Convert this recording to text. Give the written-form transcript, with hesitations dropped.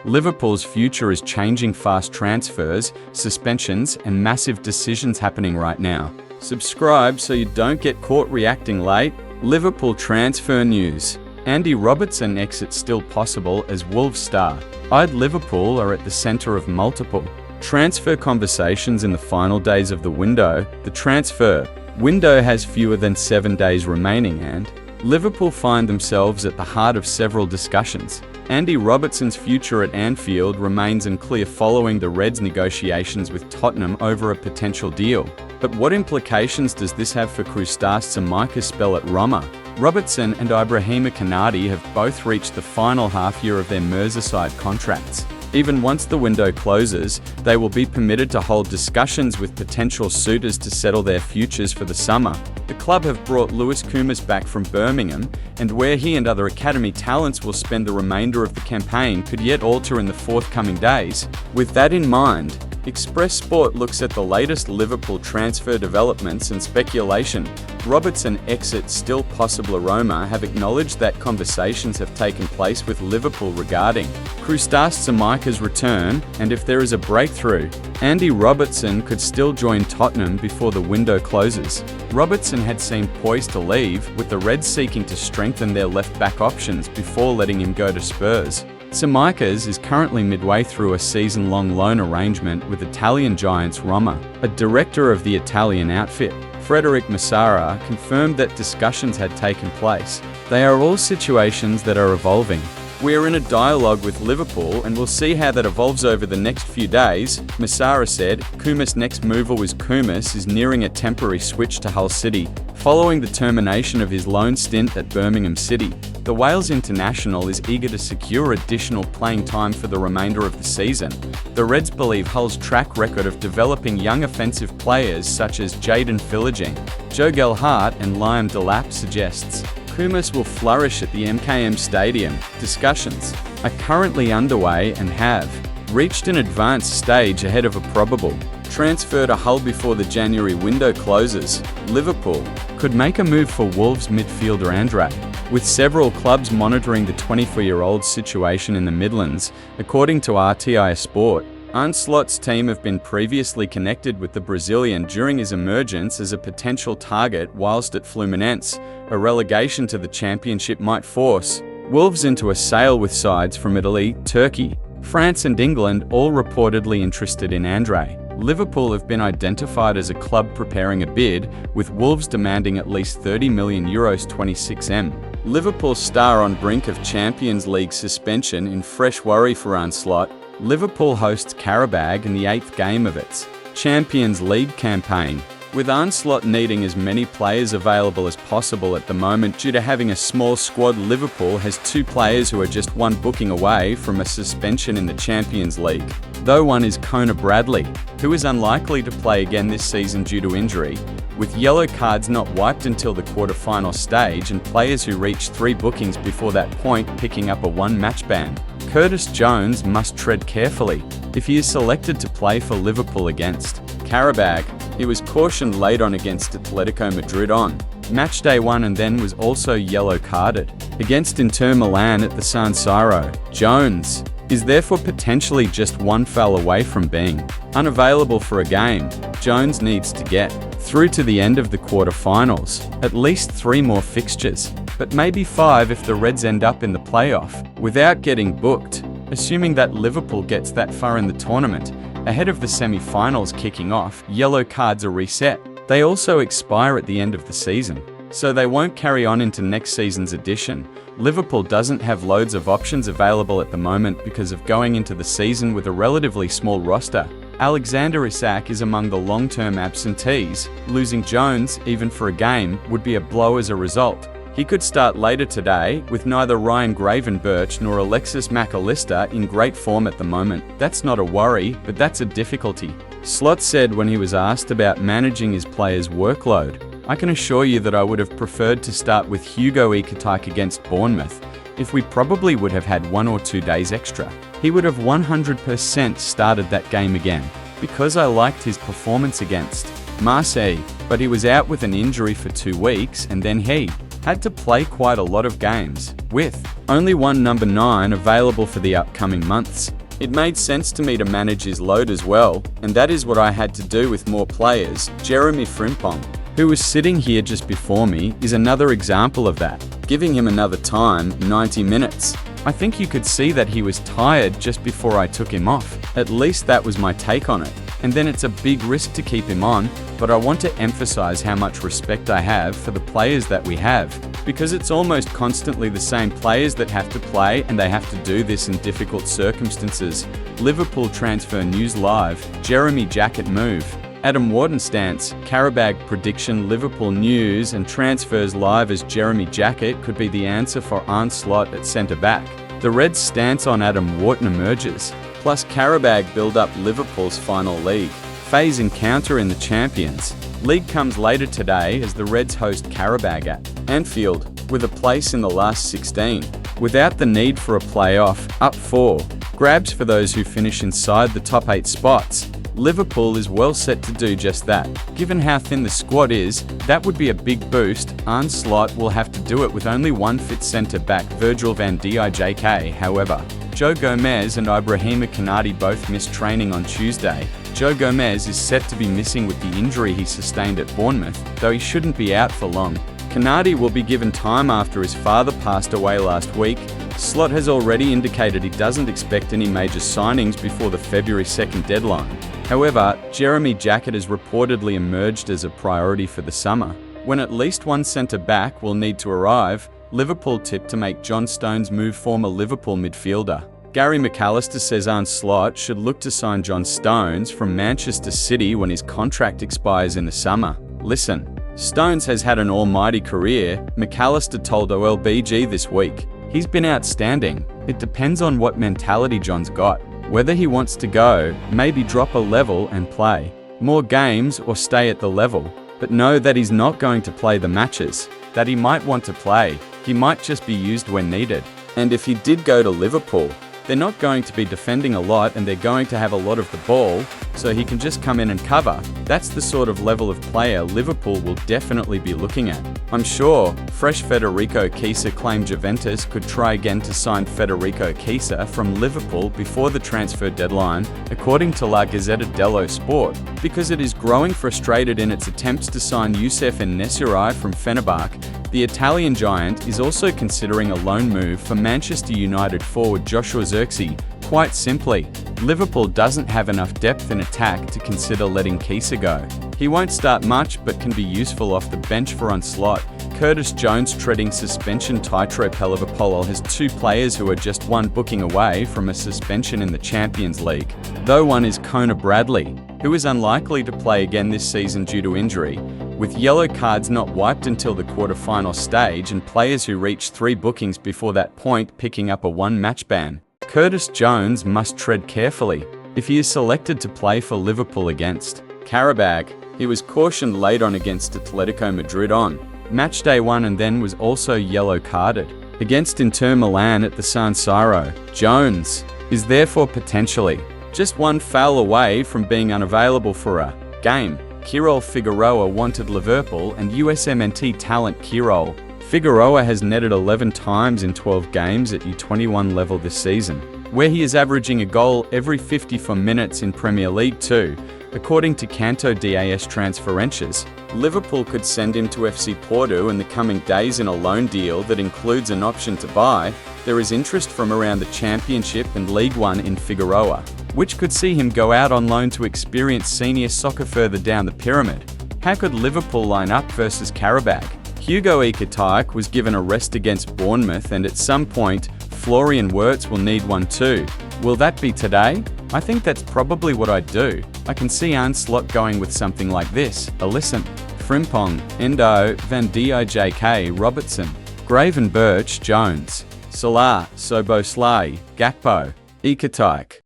Liverpool's future is changing fast. Transfers, suspensions, and massive decisions happening right now. Subscribe so you don't get caught reacting late. Liverpool transfer news. Andy Robertson exit still possible as Wolves star. Liverpool are at the centre of multiple transfer conversations in the final days of the window. The transfer window has fewer than 7 days remaining, and Liverpool find themselves at the heart of several discussions. Andy Robertson's future at Anfield remains unclear following the Reds' negotiations with Tottenham over a potential deal. But what implications does this have for Krustas Tsimikas spell at Roma? Robertson and Ibrahima Kanadi have both reached the final half year of their Merseyside contracts. Even once the window closes, they will be permitted to hold discussions with potential suitors to settle their futures for the summer. The club have brought Lewis Kumas back from Birmingham, and where he and other academy talents will spend the remainder of the campaign could yet alter in the forthcoming days. With that in mind, Express Sport looks at the latest Liverpool transfer developments and speculation. Robertson exit still possible. Roma have acknowledged that conversations have taken place with Liverpool regarding Krustas Tsimikas' return, and if there is a breakthrough, Andy Robertson could still join Tottenham before the window closes. Robertson had seemed poised to leave, with the Reds seeking to strengthen their left-back options before letting him go to Spurs. Tsimikas is currently midway through a season-long loan arrangement with Italian giants Roma. A director of the Italian outfit, Frederic Massara, confirmed that discussions had taken place. They are all situations that are evolving. We are in a dialogue with Liverpool and we'll see how that evolves over the next few days, Massara said. Kumas' next mover was Kumas is nearing a temporary switch to Hull City, following the termination of his loan stint at Birmingham City. The Wales international is eager to secure additional playing time for the remainder of the season. The Reds believe Hull's track record of developing young offensive players such as Jadon Philogene, Joe Gelhardt and Liam Delap suggests Kumas will flourish at the MKM Stadium. Discussions are currently underway and have reached an advanced stage ahead of a probable transfer to Hull before the January window closes. Liverpool could make a move for Wolves midfielder Andre, with several clubs monitoring the 24-year-old's situation in the Midlands. According to RTI Sport, Arne Slot's team have been previously connected with the Brazilian during his emergence as a potential target whilst at Fluminense. A relegation to the Championship might force Wolves into a sale, with sides from Italy, Turkey, France and England all reportedly interested in Andre. Liverpool have been identified as a club preparing a bid, with Wolves demanding at least €30 million (26M). Liverpool star on brink of Champions League suspension in fresh worry for Arne Slot. Liverpool hosts Qarabag in the 8th game of its Champions League campaign, with Arne Slot needing as many players available as possible at the moment due to having a small squad. Liverpool has 2 players who are just one booking away from a suspension in the Champions League, though one is Conor Bradley, who is unlikely to play again this season due to injury, with yellow cards not wiped until the quarter-final stage and players who reach 3 bookings before that point picking up a 1-match ban. Curtis Jones must tread carefully if he is selected to play for Liverpool against Qarabag. He was cautioned late on against Atletico Madrid on match day 1 and then was also yellow carded against Inter Milan at the San Siro. Jones is therefore potentially just 1 foul away from being unavailable for a game. Jones needs to get through to the end of the quarter-finals, at least 3 more fixtures, but maybe 5 if the Reds end up in the playoff, without getting booked, assuming that Liverpool gets that far in the tournament. Ahead of the semi-finals kicking off, yellow cards are reset. They also expire at the end of the season, so they won't carry on into next season's edition. Liverpool doesn't have loads of options available at the moment because of going into the season with a relatively small roster. Alexander Isak is among the long-term absentees. Losing Jones, even for a game, would be a blow as a result. He could start later today, with neither Ryan Gravenberch nor Alexis McAllister in great form at the moment. That's not a worry, but that's a difficulty. Slot said when he was asked about managing his players' workload, "I can assure you that I would have preferred to start with Hugo Ekitike against Bournemouth. If we probably would have had 1 or 2 days extra, he would have 100% started that game again, because I liked his performance against Marseille, but he was out with an injury for 2 weeks and then he had to play quite a lot of games, with only one number 9 available for the upcoming months. It made sense to me to manage his load as well, and that is what I had to do with more players. Jeremy Frimpong, who was sitting here just before me, is another example of that. Giving him another time, 90 minutes. I think you could see that he was tired just before I took him off. At least that was my take on it. And then it's a big risk to keep him on, but I want to emphasize how much respect I have for the players that we have, because it's almost constantly the same players that have to play, and they have to do this in difficult circumstances. Liverpool Transfer News Live, Jeremy Jackett move. Adam Wharton stance, Carabag prediction. Liverpool news and transfers live as Jeremy Jackett could be the answer for Arne Slot at centre-back. The Reds' stance on Adam Wharton emerges. Plus Carabag build up Liverpool's final league phase encounter in the Champions League comes later today as the Reds host Carabag at Anfield, with a place in the last 16. Without the need for a playoff, up 4 grabs for those who finish inside the top 8 spots. Liverpool is well set to do just that. Given how thin the squad is, that would be a big boost. Arne Slot will have to do it with only one fit centre-back, Virgil van Dijk. However, Joe Gomez and Ibrahima Konate both missed training on Tuesday. Joe Gomez is set to be missing with the injury he sustained at Bournemouth, though he shouldn't be out for long. Konate will be given time after his father passed away last week. Slot has already indicated he doesn't expect any major signings before the February 2nd deadline. However, Jeremy Jackett has reportedly emerged as a priority for the summer, when at least one centre-back will need to arrive. Liverpool tip to make John Stones move former Liverpool midfielder. Gary McAllister says Arne Slot should look to sign John Stones from Manchester City when his contract expires in the summer. Listen, Stones has had an almighty career, McAllister told OLBG this week. He's been outstanding. It depends on what mentality John's got. Whether he wants to go, maybe drop a level and play more games or stay at the level. But know that he's not going to play the matches that he might want to play. He might just be used when needed. And if he did go to Liverpool, they're not going to be defending a lot and they're going to have a lot of the ball, so he can just come in and cover. That's the sort of level of player Liverpool will definitely be looking at. I'm sure fresh Federico Chiesa claimed Juventus could try again to sign Federico Chiesa from Liverpool before the transfer deadline, according to La Gazzetta dello Sport, because it is growing frustrated in its attempts to sign Youssef En-Nesyri from Fenerbahce. The Italian giant is also considering a loan move for Manchester United forward Joshua Zirkzee. Quite simply, Liverpool doesn't have enough depth in attack to consider letting Chiesa go. He won't start much but can be useful off the bench for Arne Slot. Curtis Jones treading suspension tightrope. Liverpool has 2 players who are just one booking away from a suspension in the Champions League, though one is Conor Bradley, who is unlikely to play again this season due to injury, with yellow cards not wiped until the quarter-final stage and players who reach 3 bookings before that point picking up a 1-match ban. Curtis Jones must tread carefully if he is selected to play for Liverpool against Carabag. He was cautioned late on against Atletico Madrid on match day 1 and then was also yellow carded against Inter Milan at the San Siro. Jones is therefore potentially just one foul away from being unavailable for a game. Kirol Figueroa wanted Liverpool and USMNT talent Kirol Figueroa has netted 11 times in 12 games at U21 level this season, where he is averaging a goal every 54 minutes in Premier League 2. According to Canto das Transferências, Liverpool could send him to FC Porto in the coming days in a loan deal that includes an option to buy. There is interest from around the Championship and League One in Figueroa, which could see him go out on loan to experience senior soccer further down the pyramid. How could Liverpool line up versus Carabag? Hugo Ekitike was given a rest against Bournemouth, and at some point, Florian Wirtz will need one too. Will that be today? I think that's probably what I'd do. I can see Arne Slot going with something like this. A listen. Frimpong, Endo, Van Dijk, Robertson, Gravenberch, Jones, Salah, Soboslai, Gakpo, Ekitike.